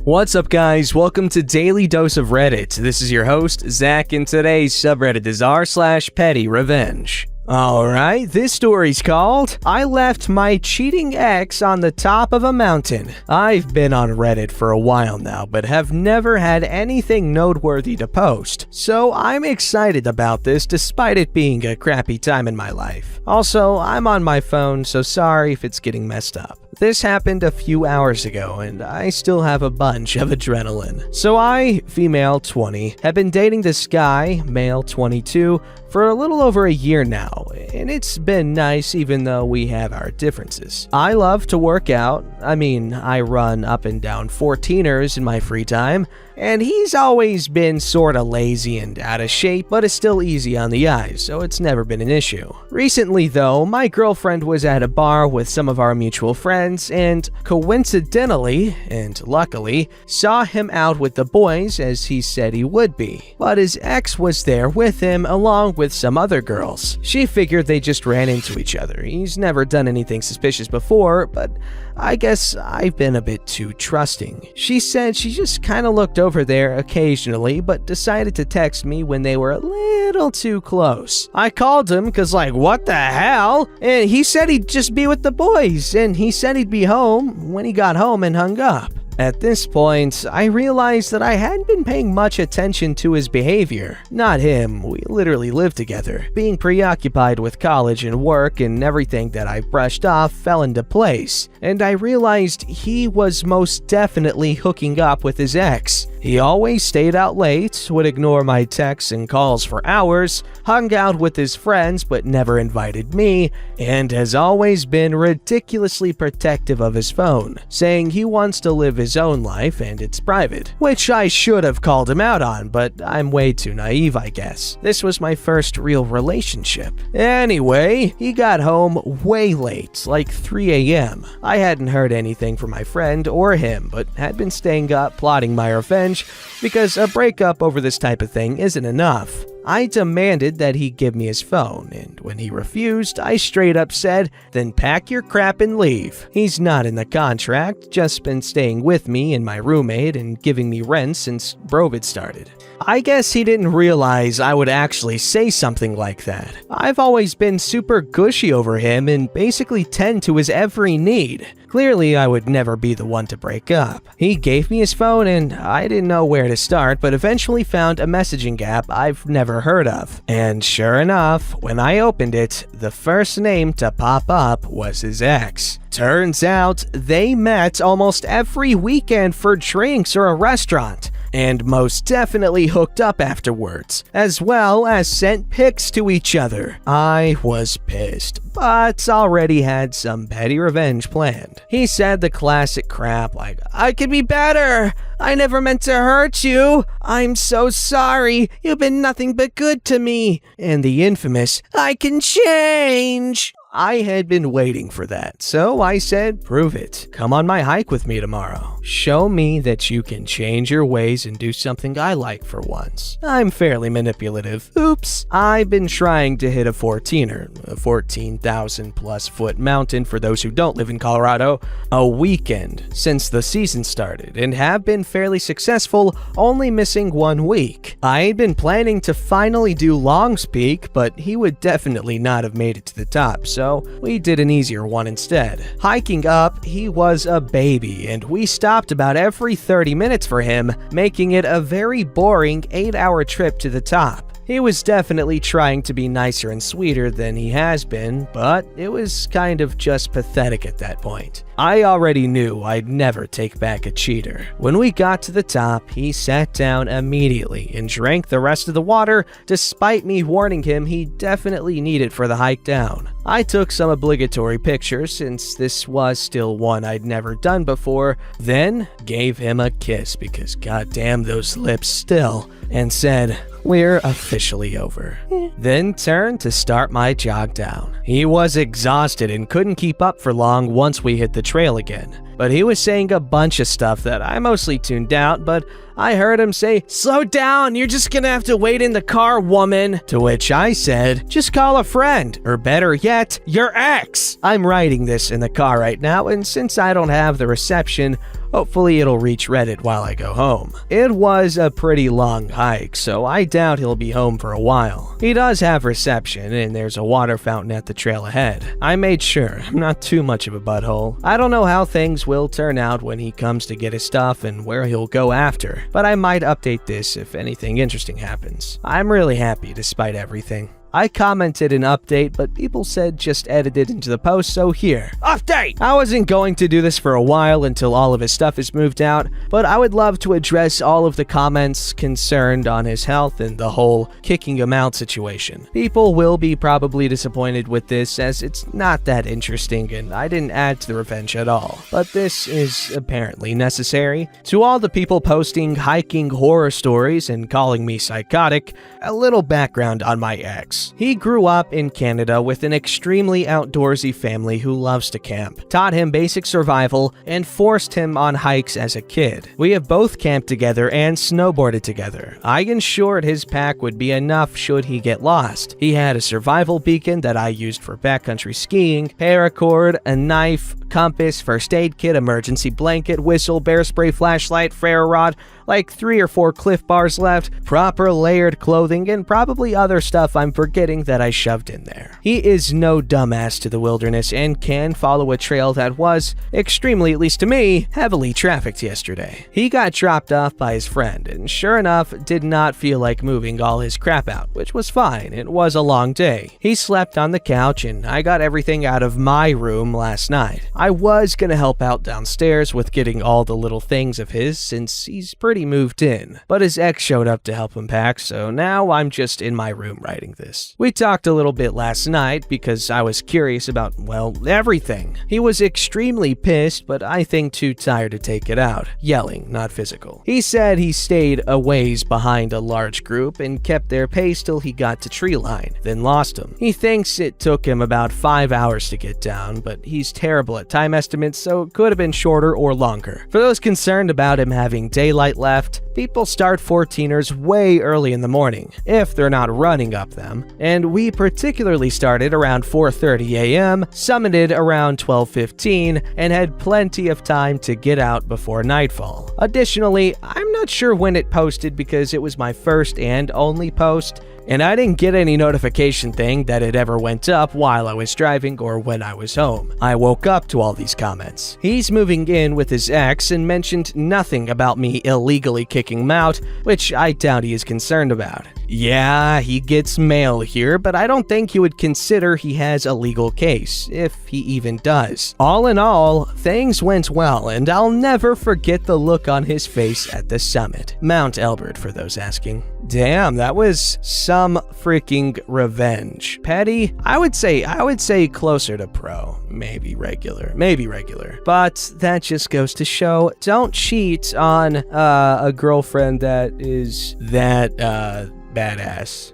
What's up, guys? Welcome to Daily Dose of Reddit. This is your host, Zach, and today's subreddit is r/PettyRevenge. Alright, this story's called, I Left My Cheating Ex on the Top of a Mountain. I've been on Reddit for a while now, but have never had anything noteworthy to post, so I'm excited about this despite it being a crappy time in my life. Also, I'm on my phone, so sorry if it's getting messed up. This happened a few hours ago, and I still have a bunch of adrenaline. So I, female 20, have been dating this guy, male 22, for a little over a year now, and it's been nice even though we have our differences. I love to work out. I run up and down 14ers in my free time, and he's always been sorta lazy and out of shape, but is still easy on the eyes, so it's never been an issue. Recently though, my girlfriend was at a bar with some of our mutual friends and coincidentally, and luckily, saw him out with the boys as he said he would be. But his ex was there with him along with some other girls. She figured they just ran into each other. He's never done anything suspicious before, but I guess I've been a bit too trusting. She said she just kinda looked over there occasionally, but decided to text me when they were a little too close. I called him cause what the hell? And he said he'd just be with the boys, and he said he'd be home when he got home and hung up. At this point, I realized that I hadn't been paying much attention to his behavior. Not him, we literally lived together. Being preoccupied with college and work and everything that I brushed off fell into place, and I realized he was most definitely hooking up with his ex. He always stayed out late, would ignore my texts and calls for hours, hung out with his friends but never invited me, and has always been ridiculously protective of his phone, saying he wants to live his own life and it's private, which I should have called him out on, but I'm way too naive, I guess. This was my first real relationship. Anyway, he got home way late, like 3 a.m. I hadn't heard anything from my friend or him, but had been staying up plotting my revenge because a breakup over this type of thing isn't enough. I demanded that he give me his phone, and when he refused, I straight up said, then pack your crap and leave. He's not in the contract, just been staying with me and my roommate and giving me rent since Brovid started. I guess he didn't realize I would actually say something like that. I've always been super gushy over him and basically tend to his every need. Clearly, I would never be the one to break up. He gave me his phone and I didn't know where to start, but eventually found a messaging app I've never heard of. And sure enough, when I opened it, the first name to pop up was his ex. Turns out, they met almost every weekend for drinks or a restaurant, and most definitely hooked up afterwards, as well as sent pics to each other. I was pissed, but already had some petty revenge planned. He said the classic crap like, I could be better, I never meant to hurt you, I'm so sorry, you've been nothing but good to me, and the infamous, I can change. I had been waiting for that, so I said, prove it. Come on my hike with me tomorrow. Show me that you can change your ways and do something I like for once. I'm fairly manipulative. Oops. I've been trying to hit a 14er, a 14,000 plus foot mountain for those who don't live in Colorado, a weekend since the season started, and have been fairly successful, only missing 1 week. I had been planning to finally do Long's Peak, but he would definitely not have made it to the top, so we did an easier one instead. Hiking up, he was a baby, and we stopped about every 30 minutes for him, making it a very boring 8-hour trip to the top. He was definitely trying to be nicer and sweeter than he has been, but it was kind of just pathetic at that point. I already knew I'd never take back a cheater. When we got to the top, he sat down immediately and drank the rest of the water, despite me warning him he definitely needed for the hike down. I took some obligatory pictures since this was still one I'd never done before, then gave him a kiss because goddamn those lips still, and said, we're officially over. Then turned to start my jog down. He was exhausted and couldn't keep up for long once we hit the trail again. But he was saying a bunch of stuff that I mostly tuned out, but I heard him say, slow down, you're just gonna have to wait in the car, woman. To which I said, just call a friend, or better yet, your ex. I'm writing this in the car right now, and since I don't have the reception Hopefully it'll reach Reddit while I go home. It was a pretty long hike, so I doubt he'll be home for a while. He does have reception, and there's a water fountain at the trail ahead. I made sure I'm not too much of a butthole. I don't know how things will turn out when he comes to get his stuff and where he'll go after, but I might update this if anything interesting happens. I'm really happy despite everything. I commented an update, but people said just edit it into the post, so here. Update! I wasn't going to do this for a while until all of his stuff is moved out, but I would love to address all of the comments concerned on his health and the whole kicking him out situation. People will be probably disappointed with this as it's not that interesting and I didn't add to the revenge at all, but this is apparently necessary. To all the people posting hiking horror stories and calling me psychotic, a little background on my ex. He grew up in Canada with an extremely outdoorsy family who loves to camp, taught him basic survival, and forced him on hikes as a kid. We have both camped together and snowboarded together. I ensured his pack would be enough should he get lost. He had a survival beacon that I used for backcountry skiing, paracord, a knife, compass, first aid kit, emergency blanket, whistle, bear spray, flashlight, ferro rod, like 3 or 4 Cliff Bars left, proper layered clothing, and probably other stuff I'm forgetting that I shoved in there. He is no dumbass to the wilderness and can follow a trail that was, extremely at least to me, heavily trafficked yesterday. He got dropped off by his friend and sure enough did not feel like moving all his crap out, which was fine. It was a long day. He slept on the couch and I got everything out of my room last night. I was gonna help out downstairs with getting all the little things of his since he's pretty moved in, but his ex showed up to help him pack, so now I'm just in my room writing this. We talked a little bit last night because I was curious about, well, everything. He was extremely pissed, but I think too tired to take it out. Yelling, not physical. He said he stayed a ways behind a large group and kept their pace till he got to tree line, then lost him. He thinks it took him about 5 hours to get down, but he's terrible at time estimates, so it could have been shorter or longer. For those concerned about him having daylight left, people start 14ers way early in the morning, if they're not running up them, and we particularly started around 4:30 a.m., summited around 12:15, and had plenty of time to get out before nightfall. Additionally, I'm not sure when it posted because it was my first and only post, and I didn't get any notification thing that it ever went up while I was driving or when I was home. I woke up to all these comments. He's moving in with his ex and mentioned nothing about me illegally kicking him out, which I doubt he is concerned about. Yeah, he gets mail here, but I don't think he would consider he has a legal case, if he even does. All in all, things went well, and I'll never forget the look on his face at the summit. Mount Elbert, for those asking. Damn, that was some freaking revenge. Petty, I would say closer to pro. Maybe regular. But that just goes to show, don't cheat on a girlfriend that is that badass.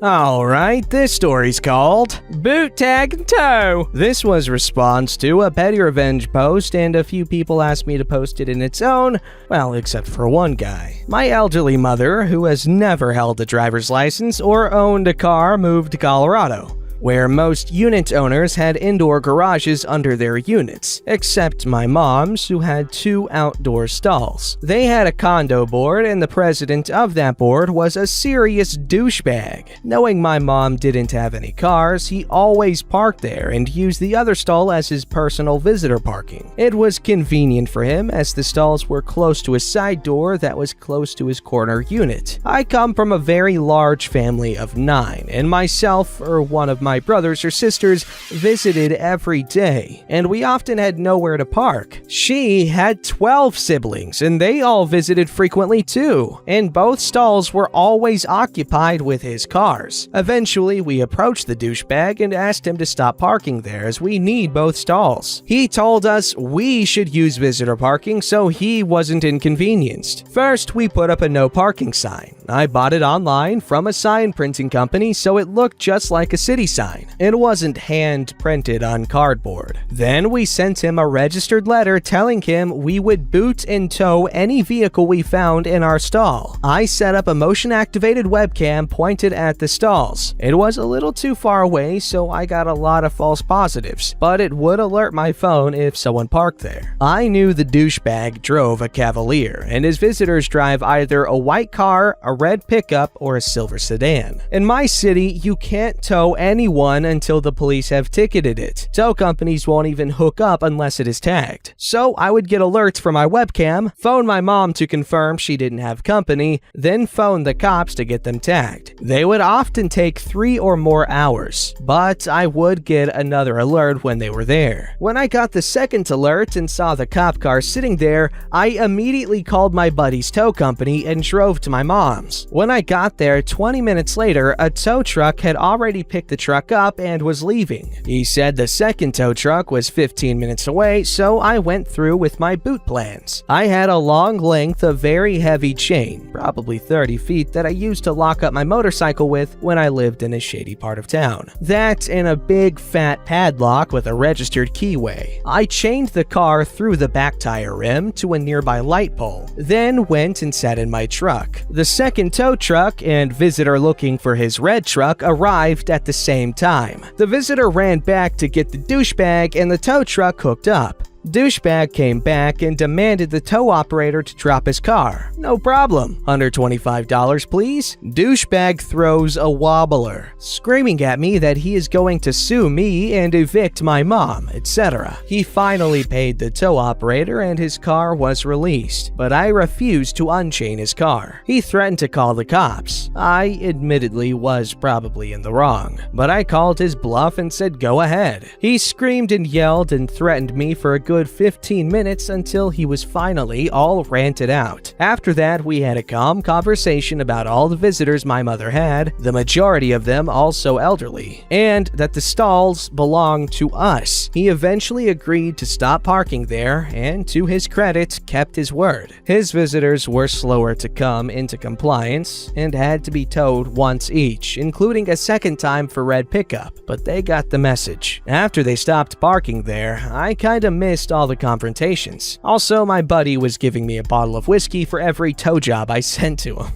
Alright, this story's called Boot Tag and Toe. This was response to a PettyRevenge post, and a few people asked me to post it in its own, well, except for one guy. My elderly mother, who has never held a driver's license or owned a car, moved to Colorado, where most unit owners had indoor garages under their units, except my mom's, who had 2 outdoor stalls. They had a condo board, and the president of that board was a serious douchebag. Knowing my mom didn't have any cars, he always parked there and used the other stall as his personal visitor parking. It was convenient for him as the stalls were close to his side door that was close to his corner unit. I come from a very large family of 9, and myself, or one of my brothers or sisters, visited every day, and we often had nowhere to park. She had 12 siblings, and they all visited frequently too, and both stalls were always occupied with his cars. Eventually, we approached the douchebag and asked him to stop parking there as we need both stalls. He told us we should use visitor parking so he wasn't inconvenienced. First, we put up a no parking sign. I bought it online from a sign printing company so it looked just like a city sign. sign. It wasn't hand printed on cardboard. Then we sent him a registered letter telling him we would boot and tow any vehicle we found in our stall. I set up a motion-activated webcam pointed at the stalls. It was a little too far away, so I got a lot of false positives, but it would alert my phone if someone parked there. I knew the douchebag drove a Cavalier, and his visitors drive either a white car, a red pickup, or a silver sedan. In my city, you can't tow anyone until the police have ticketed it. Tow companies won't even hook up unless it is tagged. So I would get alerts from my webcam, phone my mom to confirm she didn't have company, then phone the cops to get them tagged. They would often take 3 or more hours, but I would get another alert when they were there. When I got the second alert and saw the cop car sitting there, I immediately called my buddy's tow company and drove to my mom's. When I got there 20 minutes later, a tow truck had already picked the truck up and was leaving. He said the second tow truck was 15 minutes away, so I went through with my boot plans. I had a long length of very heavy chain, probably 30 feet, that I used to lock up my motorcycle with when I lived in a shady part of town. That and a big fat padlock with a registered keyway. I chained the car through the back tire rim to a nearby light pole, then went and sat in my truck. The second tow truck and visitor looking for his red truck arrived at the same time. The visitor ran back to get the douchebag and the tow truck hooked up. Douchebag came back and demanded the tow operator to drop his car. No problem. $125, please. Douchebag throws a wobbler, screaming at me that he is going to sue me and evict my mom, etc. He finally paid the tow operator and his car was released, but I refused to unchain his car. He threatened to call the cops. I admittedly was probably in the wrong, but I called his bluff and said go ahead. He screamed and yelled and threatened me for a good 15 minutes until he was finally all ranted out. After that, we had a calm conversation about all the visitors my mother had, the majority of them also elderly, and that the stalls belonged to us. He eventually agreed to stop parking there and, to his credit, kept his word. His visitors were slower to come into compliance and had to be towed once each, including a second time for red pickup, but they got the message. After they stopped parking there, I kinda missed all the confrontations. Also, my buddy was giving me a bottle of whiskey for every tow job I sent to him.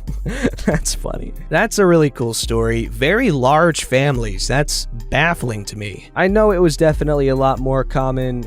That's funny. That's a really cool story. Very large families. That's baffling to me. I know it was definitely a lot more common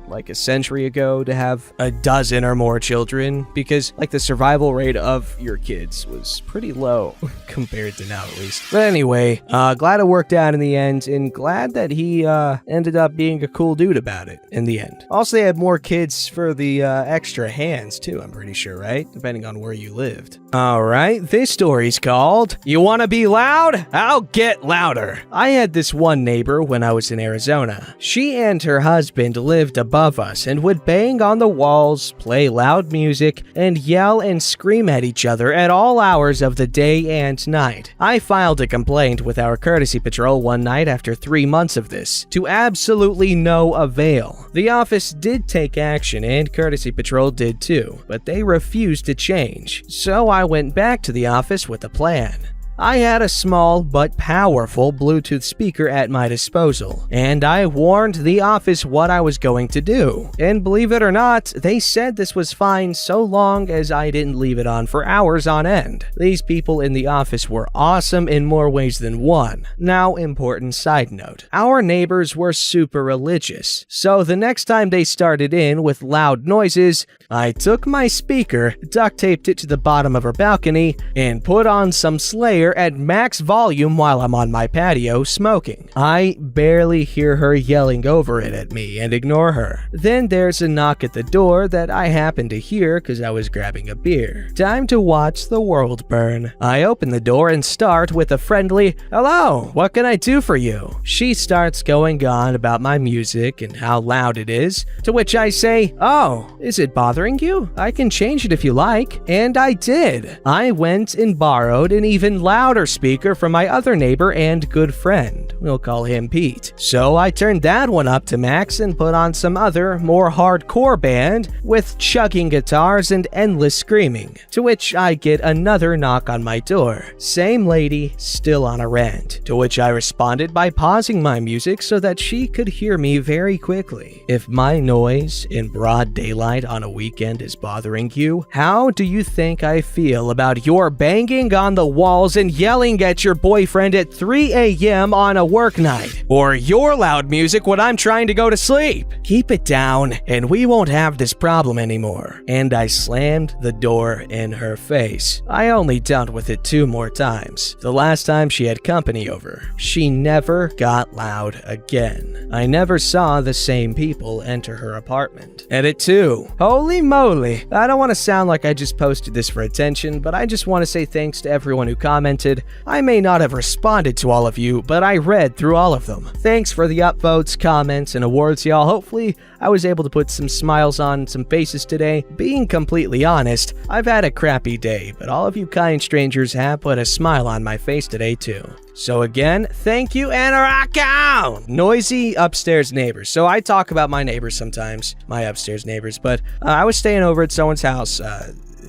like a century ago to have a dozen or more children, because like the survival rate of your kids was pretty low compared to now, at least. But anyway, glad it worked out in the end, and glad that he ended up being a cool dude about it in the end. Also, they had more kids for the extra hands too, I'm pretty sure, right? Depending on where you lived. Alright, this story's called, You Wanna Be Loud? I'll Get Louder. I had this one neighbor when I was in Arizona. She and her husband lived above us and would bang on the walls, play loud music, and yell and scream at each other at all hours of the day and night. I filed a complaint with our courtesy patrol one night after 3 months of this, to absolutely no avail. The office did take action and courtesy patrol did too, but they refused to change. So I went back to the office with a plan. I had a small but powerful Bluetooth speaker at my disposal, and I warned the office what I was going to do. And believe it or not, they said this was fine so long as I didn't leave it on for hours on end. These people in the office were awesome in more ways than one. Now, important side note. Our neighbors were super religious, so the next time they started in with loud noises, I took my speaker, duct taped it to the bottom of our balcony, and put on some Slayer at max volume while I'm on my patio smoking. I barely hear her yelling over it at me and ignore her. Then there's a knock at the door that I happen to hear because I was grabbing a beer. Time to watch the world burn. I open the door and start with a friendly, "Hello, what can I do for you?" She starts going on about my music and how loud it is, to which I say, "Oh, is it bothering you? I can change it if you like." And I did. I went and borrowed an even louder louder speaker from my other neighbor and good friend. We'll call him Pete. So I turned that one up to max and put on some other, more hardcore band with chugging guitars and endless screaming, to which I get another knock on my door. Same lady, still on a rant, to which I responded by pausing my music so that she could hear me very quickly. If my noise in broad daylight on a weekend is bothering you, how do you think I feel about your banging on the walls and yelling at your boyfriend at 3 a.m. on a work night? Or your loud music when I'm trying to go to sleep? Keep it down and we won't have this problem anymore. And I slammed the door in her face. I only dealt with it 2 more times. The last time she had company over. She never got loud again. I never saw the same people enter her apartment. Edit 2. Holy moly. I don't want to sound like I just posted this for attention, but I just want to say thanks to everyone who commented. I may not have responded to all of you, but I read through all of them. Thanks for the upvotes, comments, and awards, y'all. Hopefully, I was able to put some smiles on some faces today. Being completely honest, I've had a crappy day, but all of you kind strangers have put a smile on my face today, too. So again, thank you and rock on! Noisy upstairs neighbors. So I talk about my neighbors sometimes, my upstairs neighbors, but I was staying over at someone's house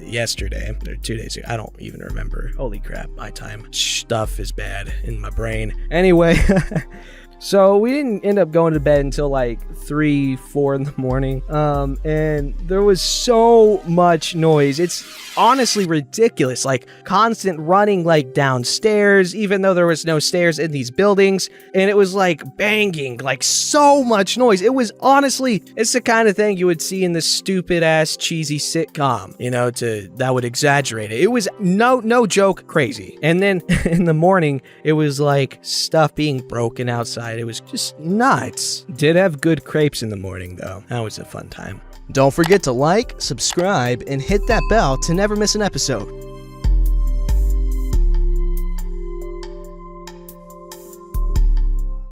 yesterday, or 2 days ago. I don't even remember. Holy crap, my time stuff is bad in my brain. Anyway, so we didn't end up going to bed until like 3, 4 in the morning. And there was so much noise. It's honestly ridiculous. Like constant running like downstairs, even though there was no stairs in these buildings. And it was like banging, like so much noise. It was honestly, it's the kind of thing you would see in this stupid ass cheesy sitcom, you know, that would exaggerate it. It was no joke crazy. And then in the morning, it was like stuff being broken outside. It was just nuts. Did have good crepes in the morning though. That was a fun time. Don't forget to like, subscribe, and hit that bell to never miss an episode.